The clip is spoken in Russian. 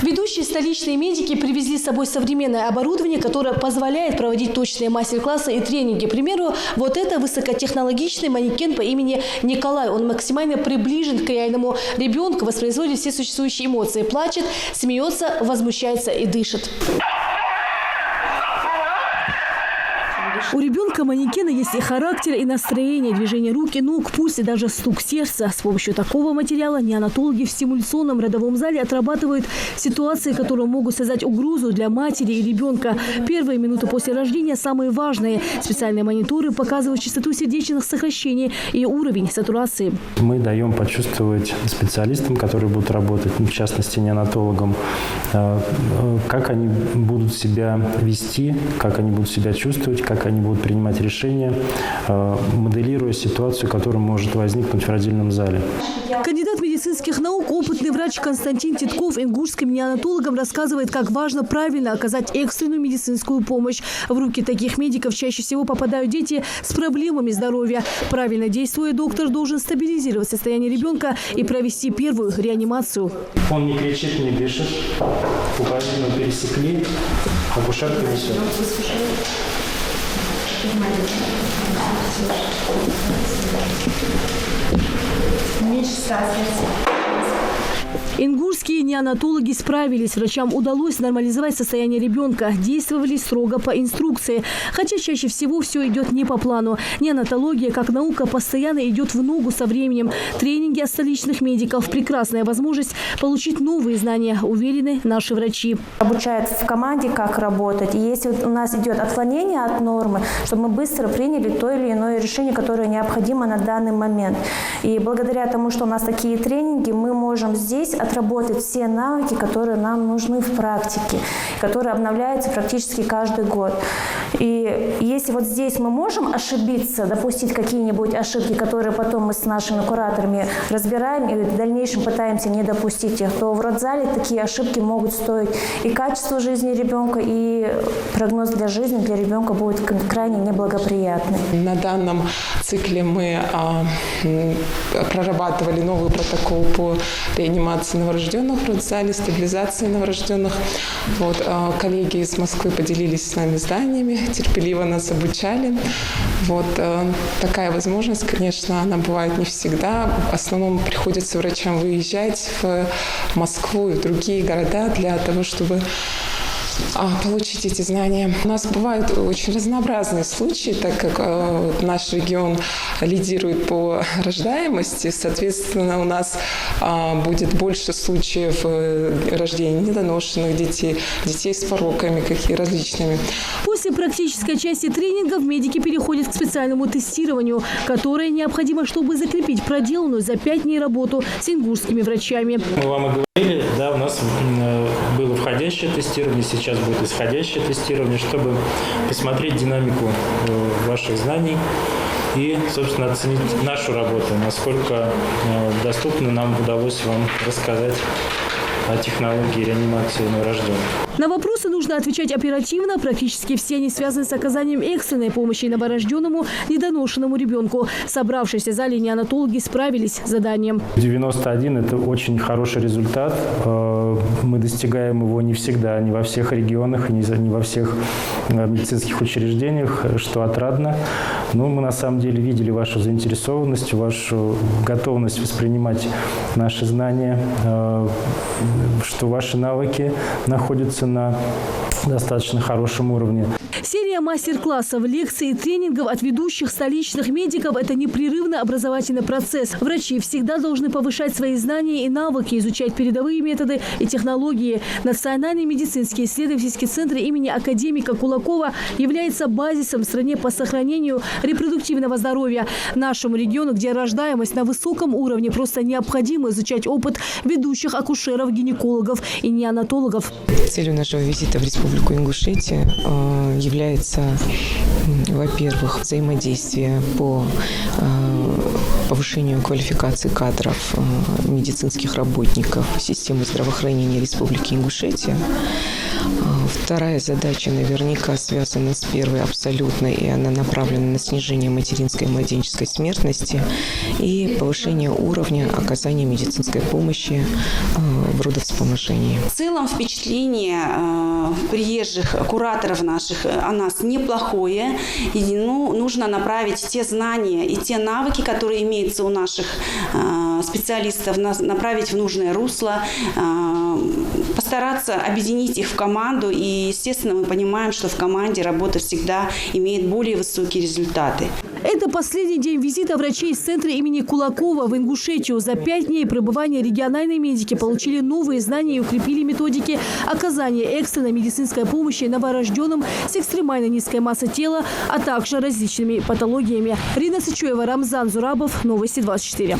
Ведущие столичные медики привезли с собой современное оборудование, которое позволяет проводить точные мастер-классы и тренинги. К примеру, вот это высокотехнологичный манекен по имени Николай. Он максимально приближен к реальному ребенку, воспроизводит все существующие эмоции. Плачет, смеется, возмущается и дышит. У ребенка-манекена есть и характер, и настроение, движение рук и ног, пульс и даже стук сердца. С помощью такого материала неонатологи в стимуляционном родовом зале отрабатывают ситуации, которые могут создать угрозу для матери и ребенка. Первые минуты после рождения самые важные. Специальные мониторы показывают частоту сердечных сокращений и уровень сатурации. Мы даем почувствовать специалистам, которые будут работать, в частности неонатологам, как они будут себя вести, как они будут себя чувствовать, как они будут принимать решения, моделируя ситуацию, которая может возникнуть в родильном зале. Кандидат медицинских наук, опытный врач Константин Титков ингушским неонатологам рассказывает, как важно правильно оказать экстренную медицинскую помощь. В руки таких медиков чаще всего попадают дети с проблемами здоровья. Правильно действуя, доктор должен стабилизировать состояние ребенка и провести первую реанимацию. Он не кричит, не дышит. Пуповину пересекли, акушерка несет. Меньше 100. Ингушские неонатологи справились. Врачам удалось нормализовать состояние ребенка. Действовали строго по инструкции. Хотя чаще всего все идет не по плану. Неонатология, как наука, постоянно идет в ногу со временем. Тренинги от столичных медиков – прекрасная возможность получить новые знания, уверены наши врачи. Обучают в команде, как работать. И если у нас идет отклонение от нормы, чтобы мы быстро приняли то или иное решение, которое необходимо на данный момент. И благодаря тому, что у нас такие тренинги, мы можем здесь отработать все навыки, которые нам нужны в практике, которые обновляются практически каждый год. И если вот здесь мы можем ошибиться, допустить какие-нибудь ошибки, которые потом мы с нашими кураторами разбираем и в дальнейшем пытаемся не допустить их, то в родзале такие ошибки могут стоить и качество жизни ребенка, и прогноз для жизни для ребенка будет крайне неблагоприятный. На данном цикле мы прорабатывали новый протокол по реанимации новорожденных в родзале, стабилизации новорожденных. Вот, коллеги из Москвы поделились с нами знаниями, терпеливо нас обучали. Вот, такая возможность, конечно, она бывает не всегда. В основном приходится врачам выезжать в Москву и в другие города для того, чтобы получить эти знания. У нас бывают очень разнообразные случаи, так как наш регион лидирует по рождаемости, соответственно, у нас будет больше случаев рождения недоношенных детей, детей с пороками различными. После практической части тренингов медики переходят к специальному тестированию, которое необходимо, чтобы закрепить проделанную за 5 дней работу с ингушскими врачами. Мы вам и говорили, да, у нас было входящее тестирование, сейчас будет исходящее тестирование, чтобы посмотреть динамику ваших знаний и, собственно, оценить нашу работу, насколько доступно нам удалось вам рассказать о технологии реанимации новорожденных. На вопросы нужно отвечать оперативно. Практически все они связаны с оказанием экстренной помощи новорожденному недоношенному ребенку. Собравшиеся в зале неонатологи справились с заданием. 91 – это очень хороший результат. Мы достигаем его не всегда, не во всех регионах, и не во всех медицинских учреждениях, что отрадно. Но мы на самом деле видели вашу заинтересованность, вашу готовность воспринимать наши знания, что ваши навыки находятся на достаточно хорошем уровне. Серия мастер-классов, лекций и тренингов от ведущих столичных медиков – это непрерывный образовательный процесс. Врачи всегда должны повышать свои знания и навыки, изучать передовые методы и технологии. Национальный медицинский исследовательский центр имени академика Кулакова является базисом в стране по сохранению репродуктивного здоровья. Нашему региону, где рождаемость на высоком уровне, просто необходимо изучать опыт ведущих акушеров, гинекологов и неонатологов. Целью нашего визита в Республику Ингушетия является, во-первых, взаимодействие по повышению квалификации кадров медицинских работников системы здравоохранения Республики Ингушетия. Вторая задача наверняка связана с первой абсолютно, и она направлена на снижение материнской и младенческой смертности и повышение уровня оказания медицинской помощи в родовспоможении. В целом впечатление приезжих кураторов наших о нас неплохое. И, нужно направить те знания и те навыки, которые имеются у наших специалистов, направить в нужное русло, постараться объединить их в команду. И, естественно, мы понимаем, что в команде работа всегда имеет более высокие результаты. Это последний день визита врачей из центра имени Кулакова в Ингушетию. За 5 дней пребывания региональные медики получили новые знания и укрепили методики оказания экстренной медицинской помощи новорожденным с экстремально низкой массой тела, а также различными патологиями. Рина Сычуева, Рамзан Зурабов, Новости 24.